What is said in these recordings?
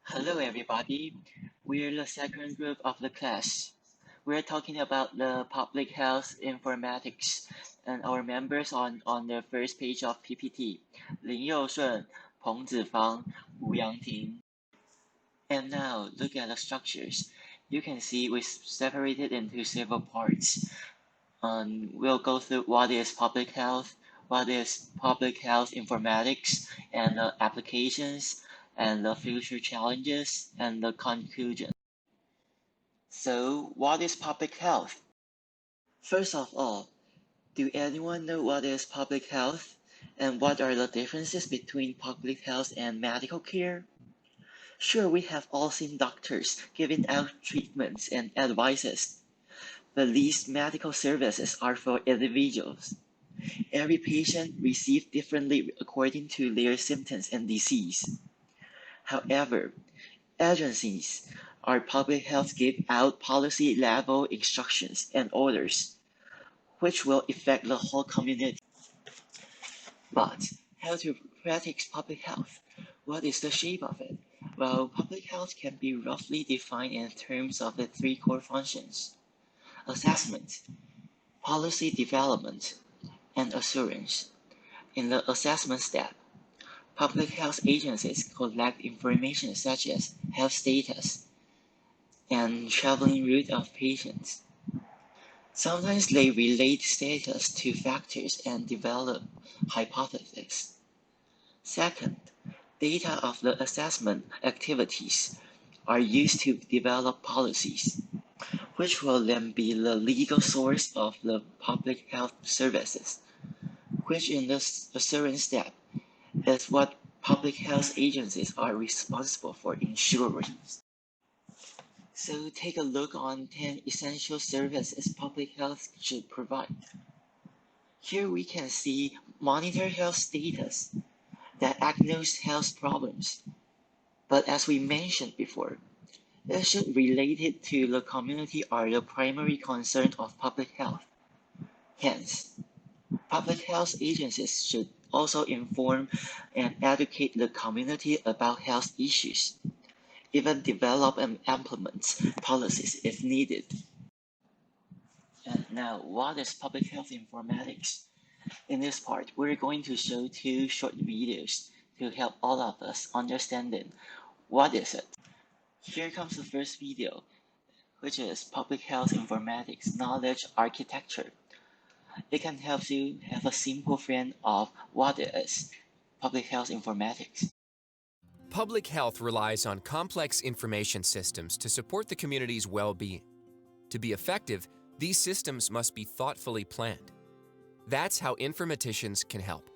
Hello everybody, we're the second group of the class. We're talking about the public health informatics and our members on the first page of PPT, 林佑顺, Peng Zifang, Wu Yangting. And now look at the structures. You can see we separated into several parts. We'll go through what is public health, what is public health informatics, and the applications, and the future challenges, and the conclusion. So, what is public health? First of all, do anyone know what is public health? And what are the differences between public health and medical care? Sure, we have all seen doctors giving out treatments and advices, but these medical services are for individuals. Every patient receives differently according to their symptoms and disease. However, agencies or public health give out policy-level instructions and orders, which will affect the whole community. But how to practice public health? What is the shape of it? Well, public health can be roughly defined in terms of the three core functions: assessment, policy development, and assurance. In the assessment step, public health agencies collect information such as health status and traveling route of patients. Sometimes they relate status to factors and develop hypotheses. Second, data of the assessment activities are used to develop policies, which will then be the legal source of the public health services, which in the assurance step is what public health agencies are responsible for ensuring. So take a look on 10 essential services public health should provide. Here we can see monitor health status, diagnose health problems. But as we mentioned before, it should relate it to the community or the primary concern of public health. Hence, public health agencies should also inform and educate the community about health issues, even develop and implement policies if needed. And now, what is public health informatics? In this part, we're going to show two short videos to help all of us understanding what is it. Here comes the first video, which is Public Health Informatics Knowledge Architecture. It can help you have a simple frame of what is public health informatics. Public health relies on complex information systems to support the community's well-being. To be effective, these systems must be thoughtfully planned. That's how informaticians can help.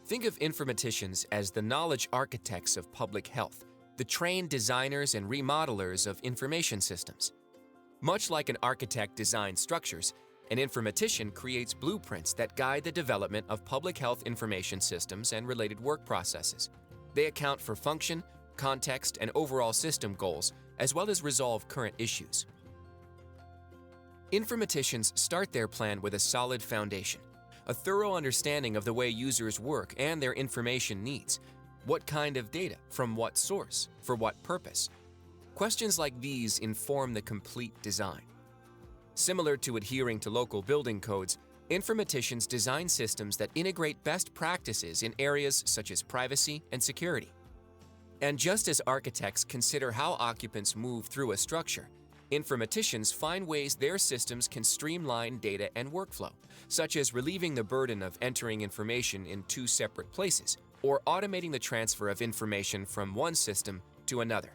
Think of informaticians as the knowledge architects of public health, the trained designers and remodelers of information systems. Much like an architect designs structures, an informatician creates blueprints that guide the development of public health information systems and related work processes. They account for function, context, and overall system goals, as well as resolve current issues. Informaticians start their plan with a solid foundation, a thorough understanding of the way users work and their information needs. What kind of data, from what source, for what purpose? Questions like these inform the complete design. Similar to adhering to local building codes, informaticians design systems that integrate best practices in areas such as privacy and security. And just as architects consider how occupants move through a structure, informaticians find ways their systems can streamline data and workflow, such as relieving the burden of entering information in two separate places, or automating the transfer of information from one system to another.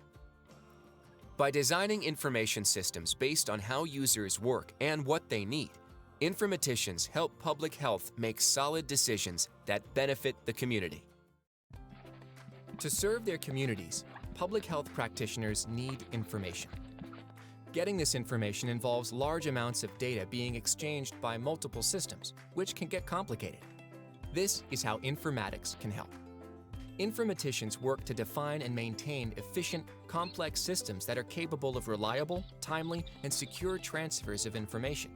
By designing information systems based on how users work and what they need, informaticians help public health make solid decisions that benefit the community. To serve their communities, public health practitioners need information. Getting this information involves large amounts of data being exchanged by multiple systems, which can get complicated. This is how informatics can help. Informaticians work to define and maintain efficient, complex systems that are capable of reliable, timely, and secure transfers of information,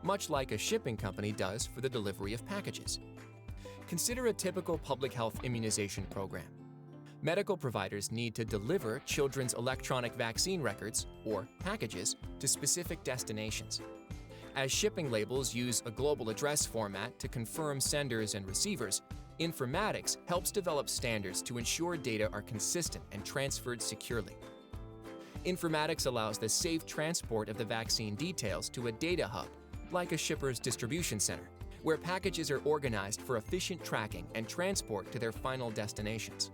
much like a shipping company does for the delivery of packages. Consider a typical public health immunization program. medical providers need to deliver children's electronic vaccine records, or packages, to specific destinations. As shipping labels use a global address format to confirm senders and receivers, Informatics helps develop standards to ensure data are consistent and transferred securely. Informatics allows the safe transport of the vaccine details to a data hub, like a shipper's distribution center, where packages are organized for efficient tracking and transport to their final destinations.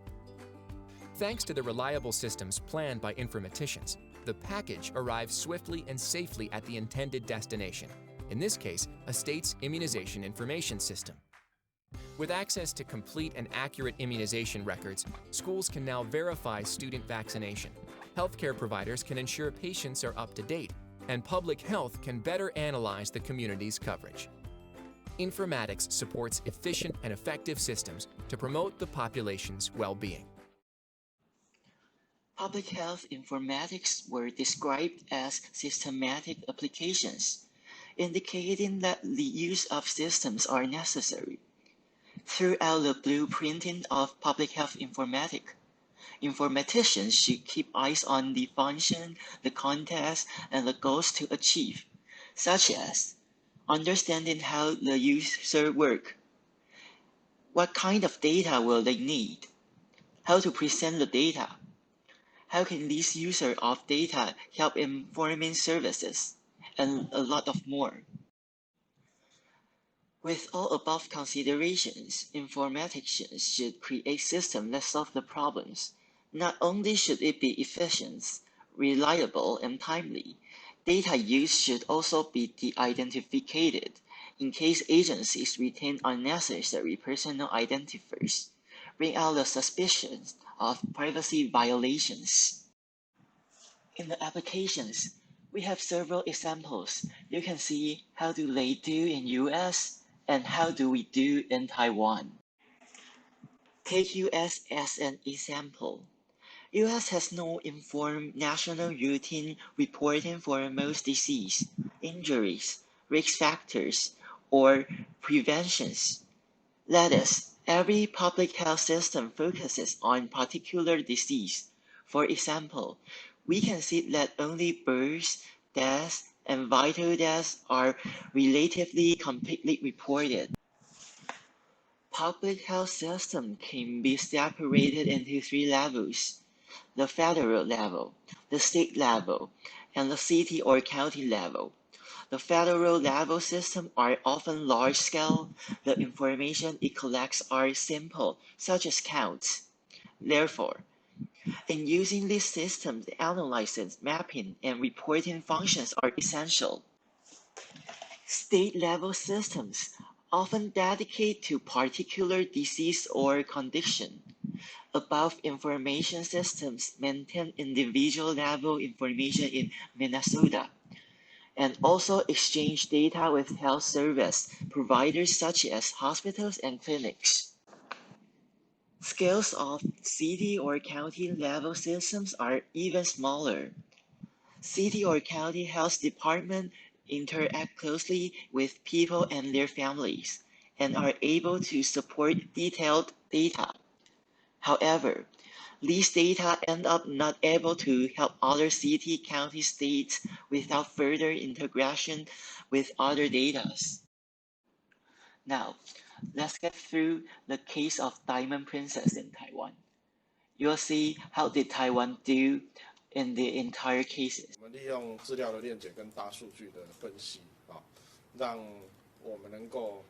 Thanks to the reliable systems planned by informaticians, the package arrives swiftly and safely at the intended destination, in this case, a state's immunization information system. With access to complete and accurate immunization records, schools can now verify student vaccination, healthcare providers can ensure patients are up to date, and public health can better analyze the community's coverage. Informatics supports efficient and effective systems to promote the population's well-being. Public health informatics were described as systematic applications, indicating that the use of systems are necessary. Throughout the blueprinting of public health informatics, informaticians should keep eyes on the function, the context, and the goals to achieve, such as understanding how the user works, what kind of data will they need, how to present the data, how can these users of data help informing services, and a lot of more. With all above considerations, informaticians should create systems that solve the problems. Not only should it be efficient, reliable, and timely, data use should also be de-identified in case agencies retain unnecessary personal identifiers, bring out the suspicions of privacy violations. In the applications, we have several examples. You can see how do they do in US and how do we do in Taiwan. Take US as an example. US has no informed national routine reporting for most disease, injuries, risk factors, or preventions. That is, every public health system focuses on particular disease. For example, we can see that only births, deaths, and vital deaths are relatively completely reported. Public health system can be separated into three levels: the federal level, the state level, and the city or county level. The federal level systems are often large scale. The information it collects are simple, such as counts. Therefore, in using these systems, the analysis, mapping, and reporting functions are essential. State-level systems often dedicate to particular disease or condition. Above information systems maintain individual-level information in Minnesota, and also exchange data with health service providers such as hospitals and clinics. Scales of city or county level systems are even smaller. City or county health departments interact closely with people and their families and are able to support detailed data. However, these data end up not able to help other city, county, states without further integration with other data. Now, let's get through the case of Diamond Princess in Taiwan. You'll see how did Taiwan do in the entire cases. 我们利用资料的链接跟大数据的分析让我们能够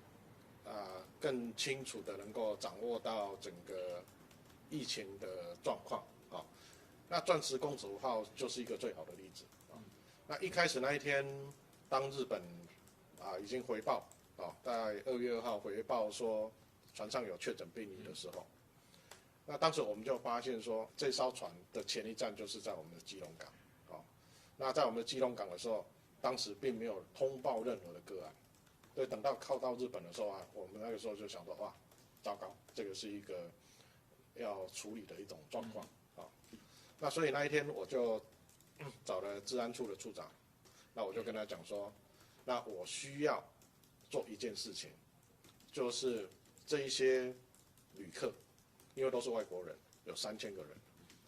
更清楚的能够掌握到整个疫情的状况那钻石公主号就是一个最好的例子那一开始那一天，当日本已经回报在2月2号回报说船上有确诊病例的时候，那当时我们就发现说，这艘船的前一站就是在我们的基隆港那在我们的基隆港的时候，当时并没有通报任何的个案，所以等到靠到日本的时候我们那个时候就想说，哇，糟糕，这个是一个要处理的一种状况那所以那一天我就找了治安处的处长，那我就跟他讲说，那我需要做一件事情，就是这一些旅客，因为都是外国人有3000个人，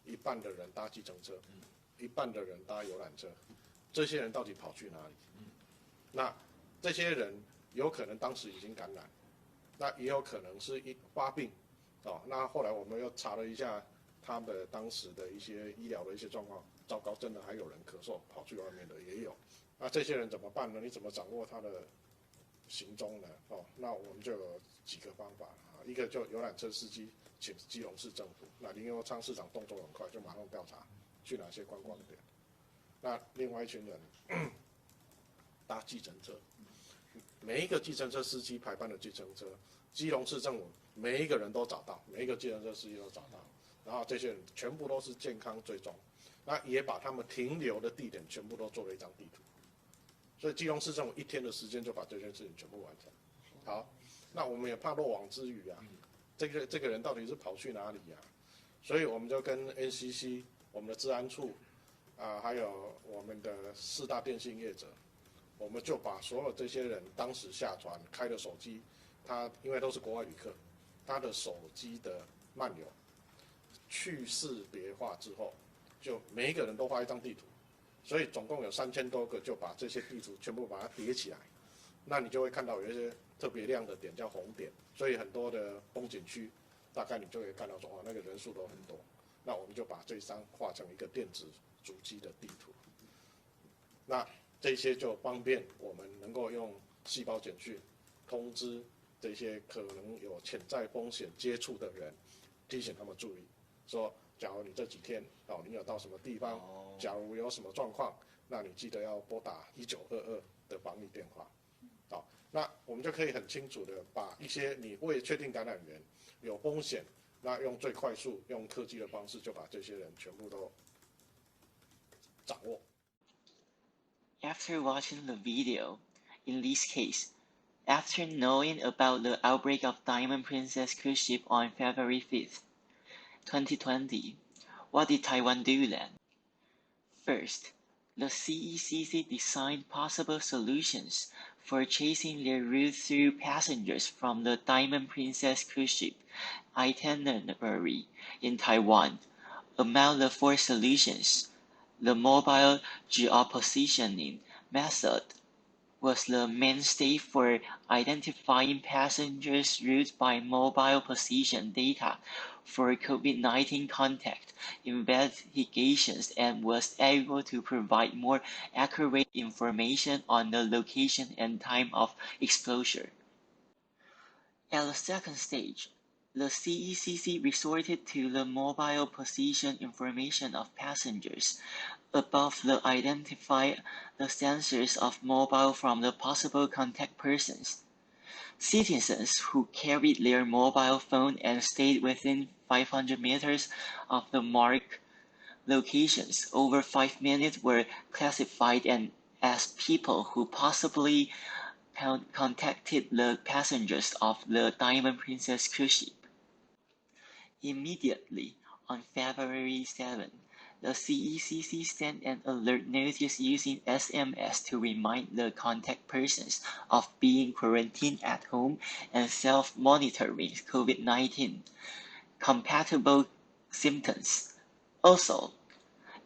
一半的人搭计程车，一半的人搭游览车，这些人到底跑去哪里？那这些人有可能当时已经感染，那也有可能是发病，那后来我们又查了一下他们当时的一些医疗的一些状况，糟糕，真的还有人咳嗽跑去外面的也有。那这些人怎么办呢？你怎么掌握他的行踪呢？那我们就有几个方法啊，一个就游览车司机请基隆市政府，那林右昌市长动作很快，就马上调查去哪些观光点。那另外一群人搭计程车，每一个计程车司机排班的计程车，基隆市政府每一个人都找到，每一个计程车司机都找到，然后这些人全部都是健康追踪，那也把他们停留的地点全部都做了一张地图，所以基隆市政府1天的时间就把这件事情全部完成。好，那我们也怕漏网之鱼啊，这个人到底是跑去哪里啊？所以我们就跟 NCC 我们的治安处还有我们的4大电信业者，我们就把所有这些人当时下船开的手机，他因为都是国外旅客，他的手机的漫游去识别化之后，就每一个人都画一张地图，所以总共有3000多个，就把这些地图全部把它叠起来，那你就会看到有一些特别亮的点叫红点，所以很多的风景区，大概你就可以看到说那个人数都很多。那我们就把这张画成一个电子足迹的地图，那这些就方便我们能够用细胞简讯通知这些可能有潜在风险接触的人，提醒他们注意，说假如你这几天你有到什么地方，假如有什么状况，那你记得要拨打1922的防疫电话。那我们就可以很清楚的把一些你未确定感染源有风险，那用最快速用科技的方式就把这些人全部都掌握。After watching the video, in this case, after knowing about the outbreak of Diamond Princess cruise ship on February 5th, 2020, what did Taiwan do then? First, the CECC designed possible solutions for chasing their route through passengers from the Diamond Princess cruise ship itinerary in Taiwan. Among the 4 solutions, the mobile geopositioning method was the mainstay for identifying passengers' routes by mobile position data for COVID-19 contact investigations and was able to provide more accurate information on the location and time of exposure. At the second stage, the CECC resorted to the mobile position information of passengers. Above the identify the sensors of mobile from the possible contact persons. Citizens who carried their mobile phone and stayed within 500 meters of the marked locations over 5 minutes were classified as people who possibly contacted the passengers of the Diamond Princess cruise ship. Immediately, on February 7, the CECC sent an alert notice using SMS to remind the contact persons of being quarantined at home and self-monitoring COVID-19 compatible symptoms. Also,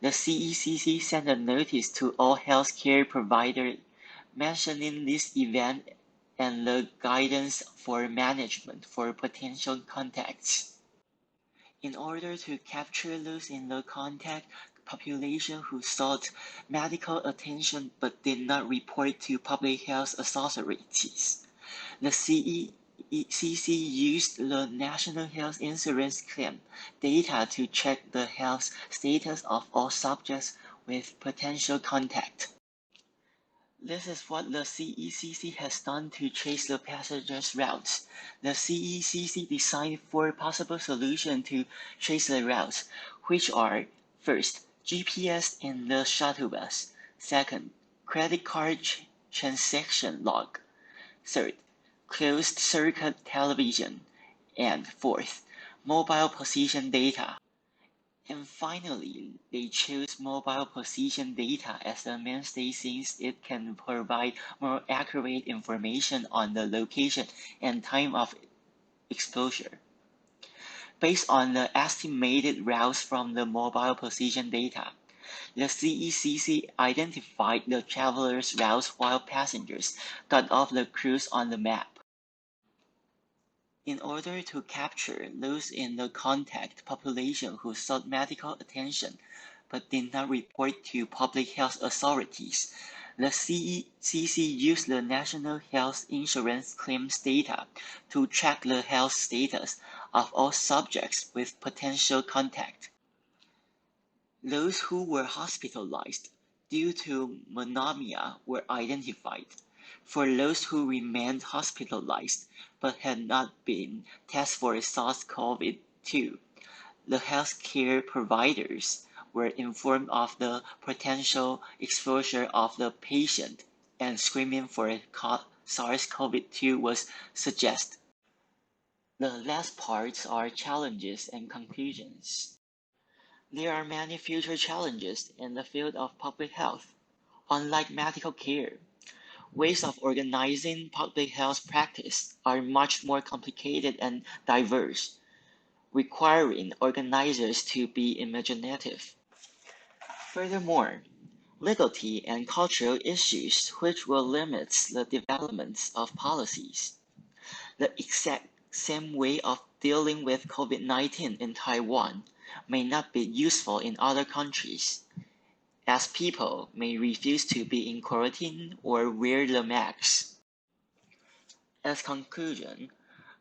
the CECC sent a notice to all healthcare providers mentioning this event and the guidance for management for potential contacts. In order to capture those in the contact population who sought medical attention but did not report to public health authorities, the CECC used the National Health Insurance claim data to check the health status of all subjects with potential contact. This is what the CECC has done to trace the passengers' routes. The CECC designed 4 possible solutions to trace the routes, which are: first, GPS in the shuttle bus; second, credit card transaction log; third, closed-circuit television; and fourth, mobile position data. And finally, they chose mobile position data as the mainstay since it can provide more accurate information on the location and time of exposure. Based on the estimated routes from the mobile position data, the CECC identified the travelers' routes while passengers got off the cruise on the map. In order to capture those in the contact population who sought medical attention but did not report to public health authorities, the CECC used the National Health Insurance claims data to track the health status of all subjects with potential contact. Those who were hospitalized due to pneumonia were identified. For those who remained hospitalized but had not been tested for SARS-CoV-2, the healthcare providers were informed of the potential exposure of the patient, and screening for SARS-CoV-2 was suggested. The last parts are challenges and conclusions. There are many future challenges in the field of public health. Unlike medical care, ways of organizing public health practice are much more complicated and diverse, requiring organizers to be imaginative. Furthermore, legality and cultural issues which will limit the development of policies. The exact same way of dealing with COVID-19 in Taiwan may not be useful in other countries, as people may refuse to be in quarantine or wear the masks. As conclusion,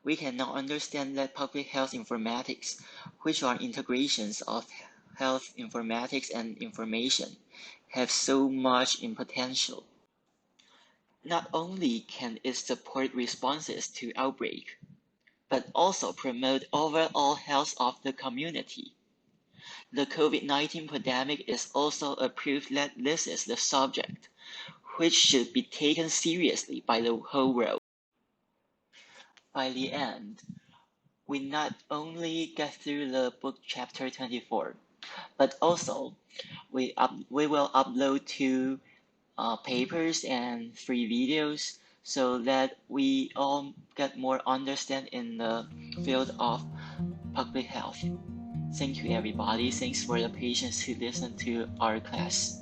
we can now understand that public health informatics, which are integrations of health informatics and information, have so much in potential. Not only can it support responses to outbreak, but also promote overall health of the community. The COVID-19 pandemic is also a proof that this is the subject, which should be taken seriously by the whole world. By the end, we not only get through the book chapter 24, but also we will upload two papers and free videos so that we all get more understand in the field of public health. Thank you everybody. Thanks for the patience to listen to our class.